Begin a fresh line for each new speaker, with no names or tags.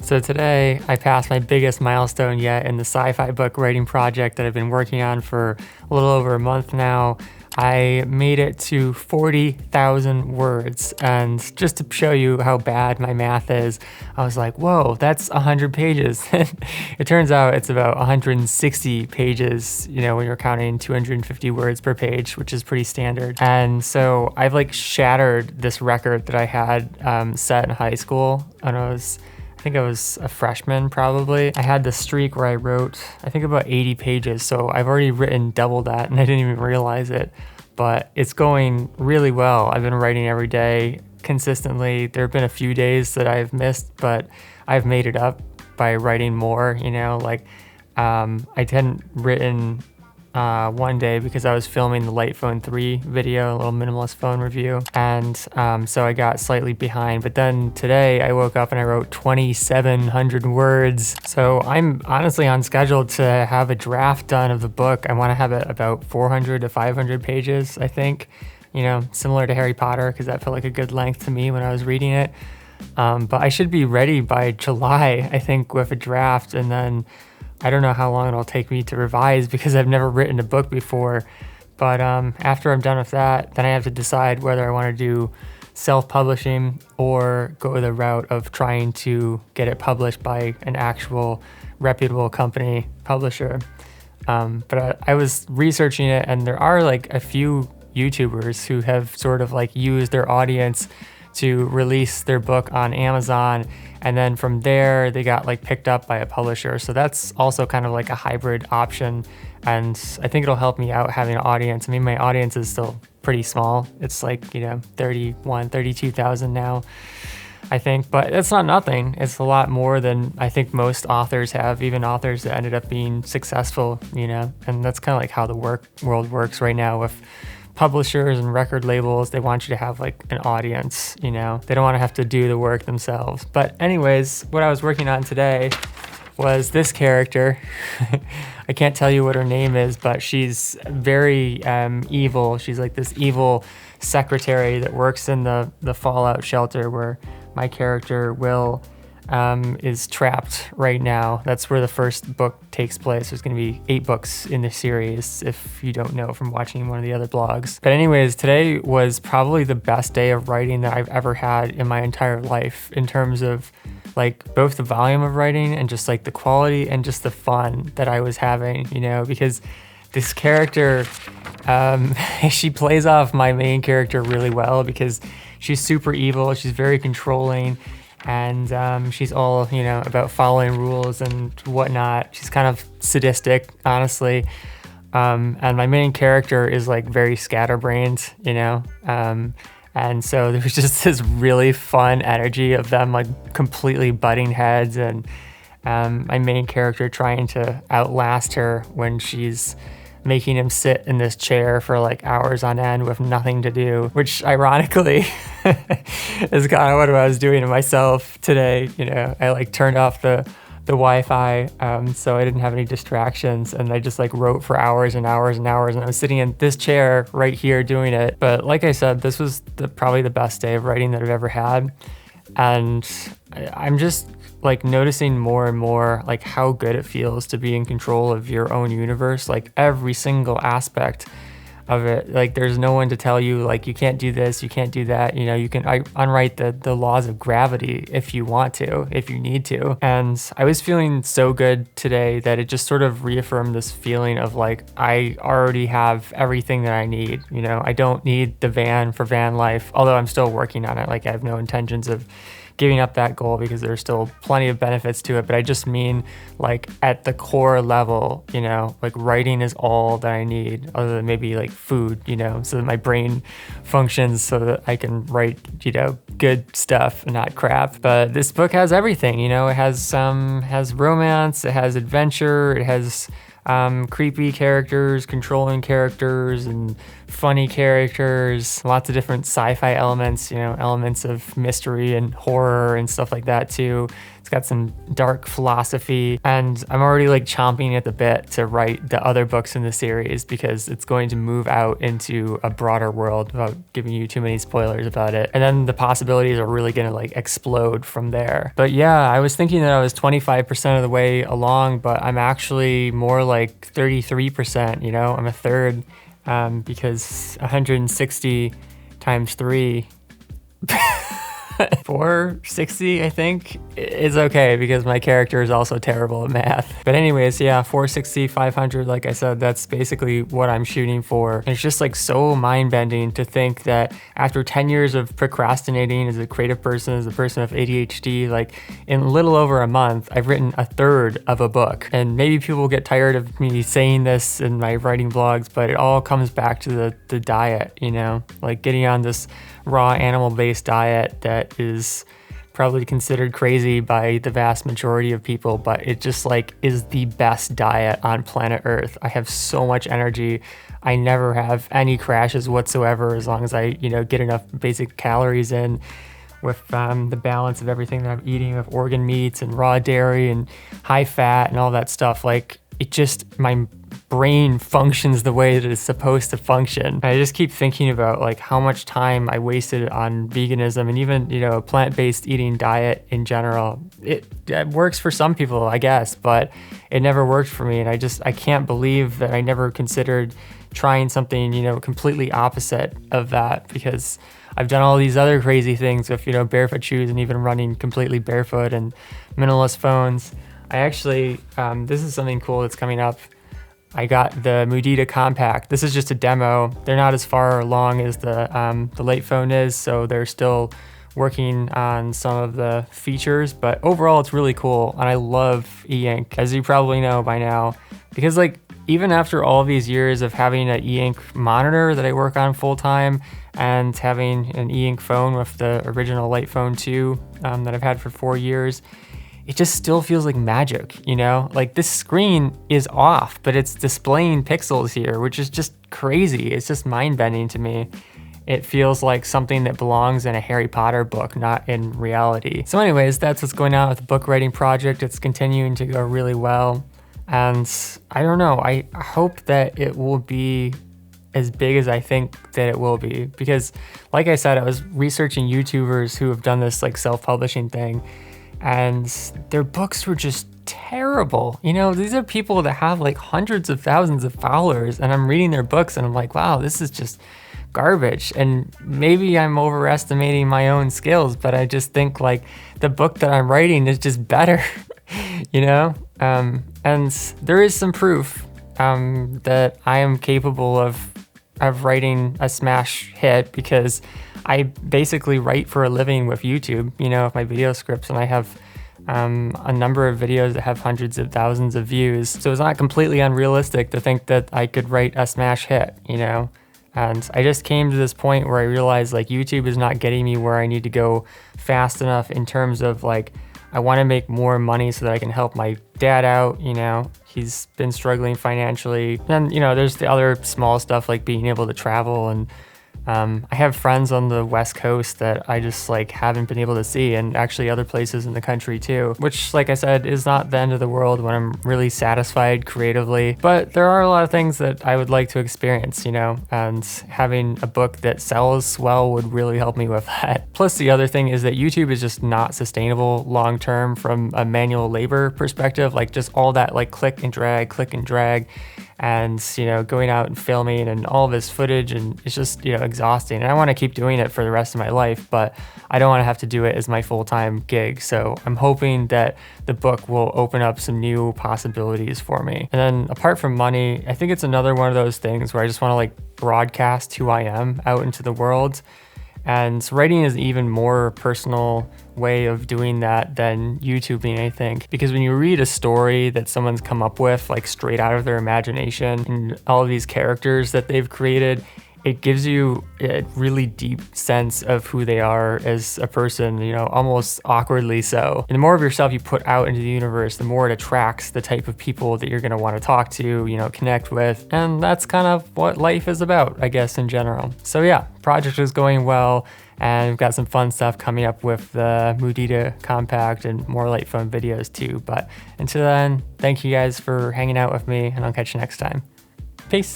So today I passed my biggest milestone yet in the sci-fi book writing project that I've been working on for a little over a month now. I made it to 40,000 words, and just to show you how bad my math is, I was like, whoa, that's 100 pages. It turns out it's about 160 pages, when you're counting 250 words per page, which is pretty standard. And so I've shattered this record that I had set in high school when I think I was a freshman probably. I had this streak where I wrote, I think about 80 pages. So I've already written double that and I didn't even realize it, but it's going really well. I've been writing every day consistently. There have been a few days that I've missed, but I've made it up by writing more, I hadn't written one day because I was filming the Light Phone 3 video, a little minimalist phone review. And so I got slightly behind, but then today I woke up and I wrote 2,700 words. So I'm honestly on schedule to have a draft done of the book. I want to have it about 400 to 500 pages, I think, similar to Harry Potter, because that felt like a good length to me when I was reading it. But I should be ready by July, I think, with a draft, and then I don't know how long it'll take me to revise because I've never written a book before. But after I'm done with that, then I have to decide whether I want to do self-publishing or go the route of trying to get it published by an actual reputable company publisher. But I was researching it, and there are a few YouTubers who have sort of used their audience to release their book on Amazon, and then from there they got picked up by a publisher. So that's also kind of a hybrid option, and I think it'll help me out having an audience. I mean, my audience is still pretty small. It's 32,000 now, I think, but it's not nothing. It's a lot more than I think most authors have, even authors that ended up being successful, and that's kind of how the world works right now with publishers and record labels. They want you to have an audience, they don't want to have to do the work themselves. But anyways, what I was working on today was this character. I can't tell you what her name is, but she's very evil. She's this evil secretary that works in the fallout shelter where my character Will is trapped right now. That's where the first book takes place. There's going to be 8 books in the series, if you don't know from watching one of the other blogs. But anyways, today was probably the best day of writing that I've ever had in my entire life, in terms of both the volume of writing and just the quality and just the fun that I was having, because this character, she plays off my main character really well because she's super evil. She's very controlling. And she's all, about following rules and whatnot. She's kind of sadistic, honestly. And my main character is very scatterbrained, and so there was just this really fun energy of them completely butting heads, and my main character trying to outlast her when she's making him sit in this chair for hours on end with nothing to do, which ironically is kind of what I was doing to myself today. I turned off the Wi-Fi so I didn't have any distractions, and I just wrote for hours and hours and hours, and I was sitting in this chair right here doing it. But like I said, this was probably the best day of writing that I've ever had, and I'm just noticing more and more how good it feels to be in control of your own universe, every single aspect of it. There's no one to tell you you can't do this, you can't do that. You can unwrite the laws of gravity if you want to, if you need to. And I was feeling so good today that it just sort of reaffirmed this feeling of I already have everything that I need. I don't need the van for van life, although I'm still working on it. I have no intentions of giving up that goal because there's still plenty of benefits to it. But I just mean at the core level, writing is all that I need, other than maybe food, so that my brain functions so that I can write, good stuff and not crap. But this book has everything, it has romance, it has adventure, it has creepy characters, controlling characters, and funny characters, lots of different sci-fi elements, you know, elements of mystery and horror and stuff like that too. It's got some dark philosophy, and I'm already like chomping at the bit to write the other books in the series because it's going to move out into a broader world without giving you too many spoilers about it. And then the possibilities are really gonna like explode from there. But yeah, I was thinking that I was 25% of the way along, but I'm actually more like 33%, you know, I'm a third, because 160 times 3 460, I think, is okay because my character is also terrible at math. But anyways, yeah, 460, 500, like I said, that's basically what I'm shooting for. And it's just like so mind-bending to think that after 10 years of procrastinating as a creative person, as a person with ADHD, like in a little over a month, I've written a third of a book. And maybe people get tired of me saying this in my writing vlogs, but it all comes back to the diet, you know, like getting on this raw animal-based diet that is probably considered crazy by the vast majority of people, but it just like is the best diet on planet Earth. I have so much energy. I never have any crashes whatsoever as long as I, you know, get enough basic calories in with the balance of everything that I'm eating, with organ meats and raw dairy and high fat and all that stuff. Like it just, my brain functions the way that it's supposed to function. And I just keep thinking about like how much time I wasted on veganism and even, you know, a plant-based eating diet in general. It works for some people, I guess, but it never worked for me. And I can't believe that I never considered trying something, you know, completely opposite of that, because I've done all these other crazy things with, you know, barefoot shoes and even running completely barefoot and minimalist phones. I actually, this is something cool that's coming up. I got the Mudita Compact. This is just a demo. They're not as far along as the Lite phone is, so they're still working on some of the features, but overall it's really cool, and I love e-ink, as you probably know by now, because like even after all these years of having an e-ink monitor that I work on full time and having an e-ink phone with the original Lite phone 2 that I've had for 4 years, it just still feels like magic, you know? Like this screen is off, but it's displaying pixels here, which is just crazy. It's just mind-bending to me. It feels like something that belongs in a Harry Potter book, not in reality. So anyways, that's what's going on with the book writing project. It's continuing to go really well. And I don't know, I hope that it will be as big as I think that it will be. Because like I said, I was researching YouTubers who have done this like self-publishing thing, and their books were just terrible. You know, these are people that have like hundreds of thousands of followers, and I'm reading their books and I'm like, wow, this is just garbage. And maybe I'm overestimating my own skills, but I just think like the book that I'm writing is just better, you know? And there is some proof that I am capable of writing a smash hit, because I basically write for a living with YouTube, you know, with my video scripts, and I have a number of videos that have hundreds of thousands of views. So it's not completely unrealistic to think that I could write a smash hit, you know? And I just came to this point where I realized like YouTube is not getting me where I need to go fast enough in terms of like, I want to make more money so that I can help my dad out, you know? He's been struggling financially. And, you know, there's the other small stuff like being able to travel, and I have friends on the West Coast that I just like haven't been able to see, and actually other places in the country too, which like I said is not the end of the world when I'm really satisfied creatively. But there are a lot of things that I would like to experience, you know, and having a book that sells well would really help me with that. Plus the other thing is that YouTube is just not sustainable long term from a manual labor perspective, like just all that like click and drag, and you know, going out and filming and all this footage, and it's just, you know, exhausting. And I want to keep doing it for the rest of my life, but I don't want to have to do it as my full-time gig. So I'm hoping that the book will open up some new possibilities for me. And then apart from money, I think it's another one of those things where I just want to like broadcast who I am out into the world. And writing is an even more personal way of doing that than YouTubing, I think. Because when you read a story that someone's come up with, like straight out of their imagination, and all of these characters that they've created, it gives you a really deep sense of who they are as a person, you know, almost awkwardly so. And the more of yourself you put out into the universe, the more it attracts the type of people that you're gonna wanna talk to, you know, connect with. And that's kind of what life is about, I guess, in general. So yeah, project is going well, and we've got some fun stuff coming up with the Mudita Compact and more light phone videos too. But until then, thank you guys for hanging out with me, and I'll catch you next time. Peace.